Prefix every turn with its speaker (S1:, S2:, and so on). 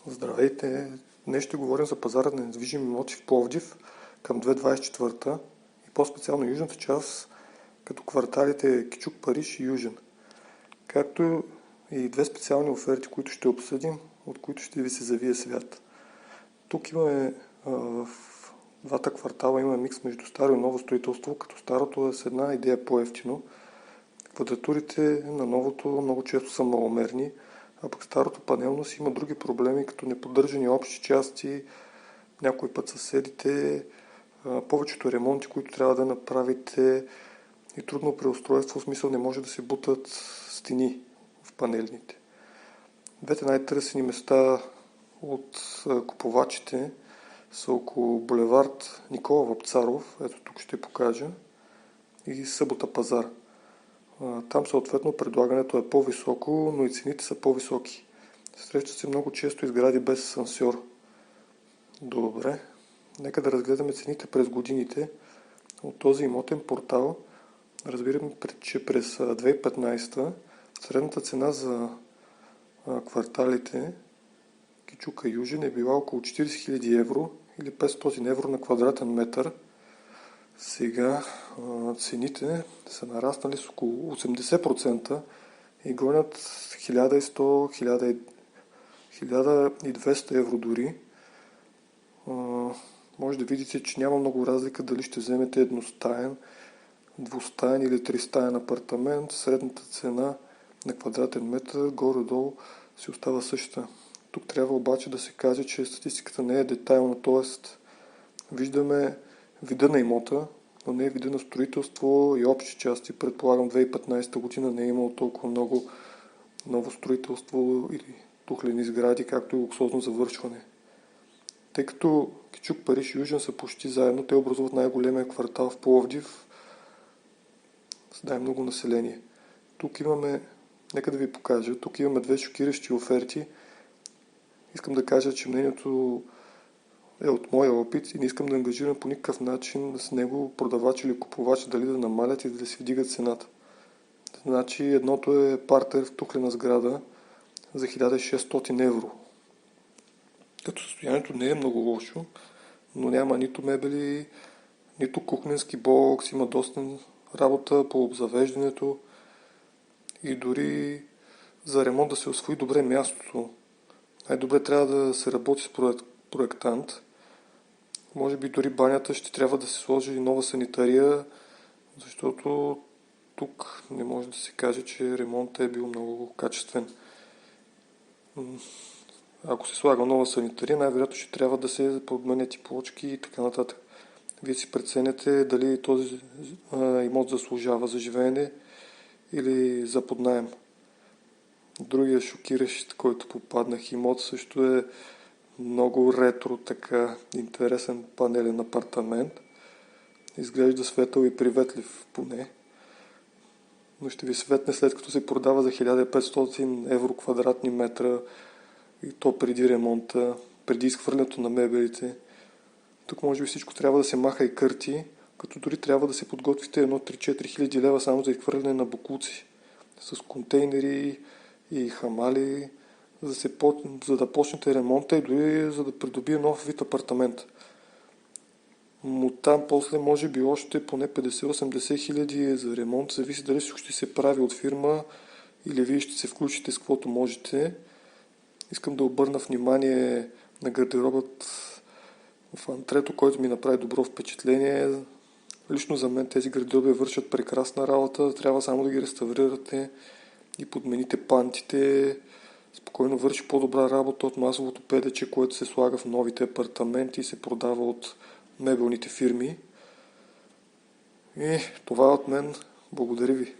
S1: Здравейте! Днес ще говорим за пазара на недвижими имоти в Пловдив към 2024 и по-специално южната част, като кварталите Кичук, Париж и Южен. Както и две специални оферти, които ще обсъдим, от които ще ви се завие свят. Тук имаме в двата квартала има микс между старо и ново строителство, като старото е с една идея по-евтино. Квадратурите на новото много често са маломерни, а пък старото панелно си има други проблеми, като неподдържани общи части, някой път съседите, повечето ремонти, които трябва да направите и трудно преустройство, в смисъл не може да се бутат стени в панелните. Двете най-търсени места от купувачите са около булевард Никола Вапцаров, ето тук ще покажа, и Събота пазар. Там съответно предлагането е по-високо, но и цените са по-високи. Срещат се много често сгради без асансьор. Добре, нека да разгледаме цените през годините от този имотен портал. Разбираме, че през 2015 средната цена за кварталите Кичука и Южен е била около 40 000 евро или 500 евро на квадратен метър. Сега цените са нараснали с около 80% и гонят 1100-1200 евро дори. Може да видите, че няма много разлика дали ще вземете едностаен, двустаен или тристаен апартамент. Средната цена на квадратен метър горе-долу си остава същата. Тук трябва обаче да се каже, че статистиката не е детайлна, т.е. виждаме вида на имота, но не е вида на строителство и общи части. Предполагам 2015 година не е имало толкова много ново строителство или тухлени сгради, както и луксозно завършване. Тъй като Кичук, Париж и Южен са почти заедно, те образуват най-големия квартал в Пловдив с най-много население. Тук имаме, нека да ви покажа, тук имаме две шокиращи оферти. Искам да кажа, че мнението е от моя опит и не искам да ангажирам по никакъв начин с него продавач или купувач дали да намалят или да си вдигат цената. Значи едното е партер в тухлена сграда за 1600 евро. Като състоянието не е много лошо, но няма нито мебели, нито кухненски бокс, има доста работа по обзавеждането и дори за ремонт да се усвои добре мястото. Най-добре трябва да се работи с проектант. Може би дори банята ще трябва да се сложи нова санитария, защото тук не може да се каже, че ремонтът е бил много качествен. Ако се слага нова санитария, най-вероятно ще трябва да се подменят и плочки и така нататък. Вие си преценяте дали този имот заслужава за живеене или за поднаем. Другия шокиращ, който попаднах имот, също е много ретро, така интересен панелен апартамент. Изглежда светъл и приветлив поне. Но ще ви светне след като се продава за 1500 евро квадратни метра и то преди ремонта, преди изхвърлянето на мебелите. Тук може би всичко трябва да се маха и кърти, като дори трябва да се подготвите едно 3-4 хиляди лева само за изхвърляне на боклуци. С контейнери и хамали, за да почнете ремонта и дори за да придобие нов вид апартамент. Но там после може би още поне 50-80 хиляди за ремонт, зависи дали всичко ще се прави от фирма или вие ще се включите с каквото можете. Искам да обърна внимание на гардеробът в антрето, който ми направи добро впечатление. Лично за мен тези гардероби вършат прекрасна работа, трябва само да ги реставрирате и подмените пантите. Спокойно върши по-добра работа от масовото педече, което се слага в новите апартаменти и се продава от мебелните фирми. И това е от мен. Благодаря ви.